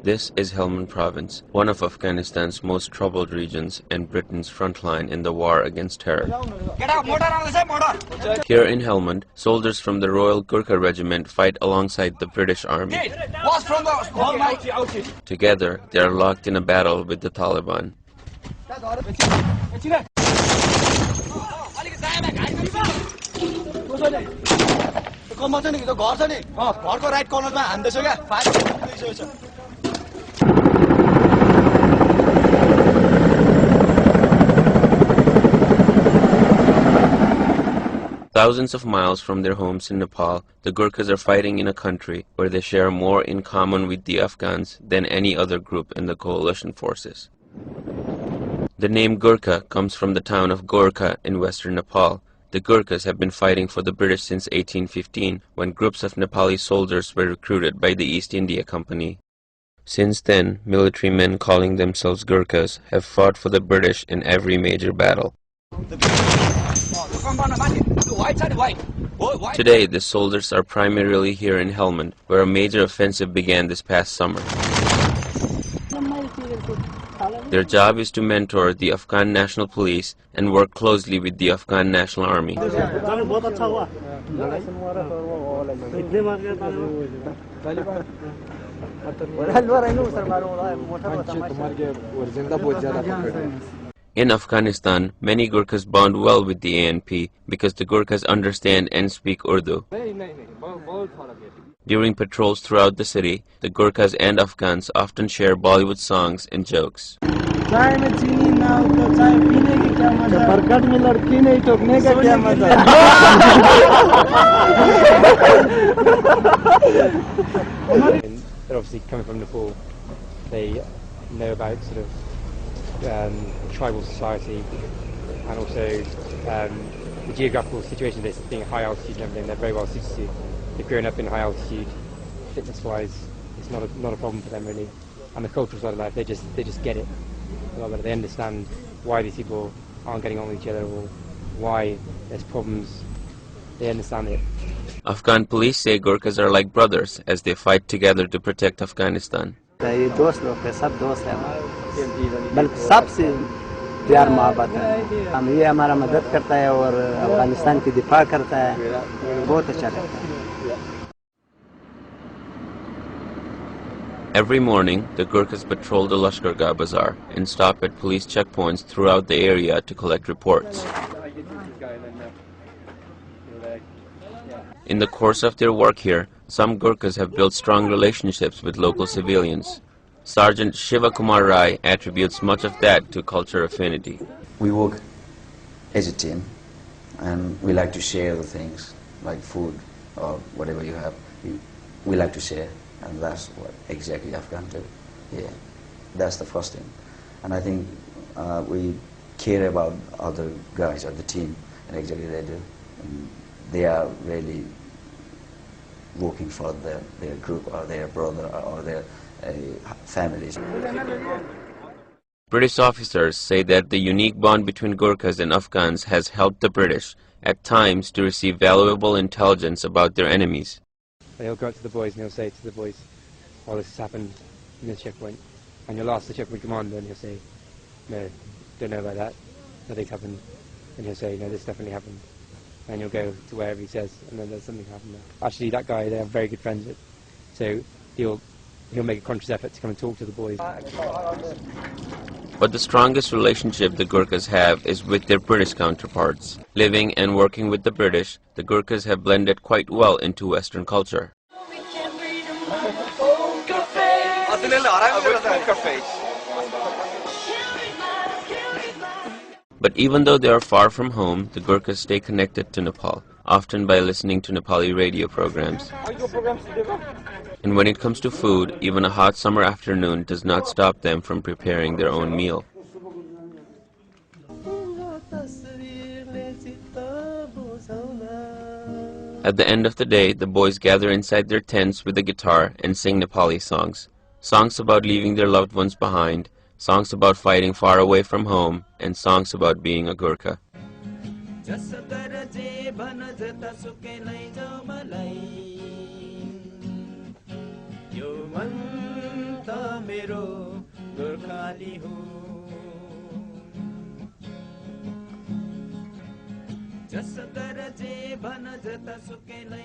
This is Helmand Province, one of Afghanistan's most troubled regions and Britain's front line in the war against terror. Here in Helmand, soldiers from the Royal Gurkha Regiment fight alongside the British Army. Together, they are locked in a battle with the Taliban. Thousands of miles from their homes in Nepal, the Gurkhas are fighting in a country where they share more in common with the Afghans than any other group in the coalition forces. The name Gurkha comes from the town of Gorkha in western Nepal. The Gurkhas have been fighting for the British since 1815, when groups of Nepali soldiers were recruited by the East India Company. Since then, military men calling themselves Gurkhas have fought for the British in every major battle. Today, the soldiers are primarily here in Helmand, where a major offensive began this past summer. Their job is to mentor the Afghan National Police and work closely with the Afghan National Army. In Afghanistan, many Gurkhas bond well with the ANP because the Gurkhas understand and speak Urdu. During patrols throughout the city, the Gurkhas and Afghans often share Bollywood songs and jokes. They're obviously coming from Nepal. They know about sort of tribal society and also the geographical situation of this being high altitude and everything. They're very well suited to. They've grown up in high altitude. Fitness-wise, it's not a problem for them really. And the cultural side of life, they just get it a lot better. They understand why these people aren't getting on with each other or why there's problems. They understand it. Afghan police say Gurkhas are like brothers as they fight together to protect Afghanistan. सबसे प्यार मोहब्बत है हम ये हमारा मदद करता है और अफगानिस्तान की दिफा करता है बहुत अच्छा लगता है. Every morning, the Gurkhas patrol the Lashkargah Bazaar and stop at police checkpoints throughout the area to collect reports. In the course of their work here, some Gurkhas have built strong relationships with local civilians. Sergeant Shiva Kumar Rai attributes much of that to culture affinity. We work as a team and we like to share the things like food or whatever you have. We like to share, and that's what exactly Afghans do. Yeah, that's the first thing. And I think we care about other guys or the team, and exactly they do. And they are really working for their group or their brother or their families. British officers say that the unique bond between Gurkhas and Afghans has helped the British, at times, to receive valuable intelligence about their enemies. He'll go up to the boys and he'll say to the boys, "Oh, this has happened in this checkpoint," and you'll ask the checkpoint commander and he'll say, "No, don't know about that. Nothing's happened." And he'll say, "No, this definitely happened." And you'll go to wherever he says, and then there's something happened there. Actually, that guy they are very good friends with, so he'll make a conscious effort to come and talk to the boys. But the strongest relationship the Gurkhas have is with their British counterparts. Living and working with the British, the Gurkhas have blended quite well into Western culture. But even though they are far from home, the Gurkhas stay connected to Nepal, often by listening to Nepali radio programs. And when it comes to food, even a hot summer afternoon does not stop them from preparing their own meal. At the end of the day, the boys gather inside their tents with a guitar and sing Nepali songs. Songs about leaving their loved ones behind, songs about fighting far away from home, and songs about being a Gurkha. त मेरो गोर्खाली हो। जस गर जे भन जता सुकैलाई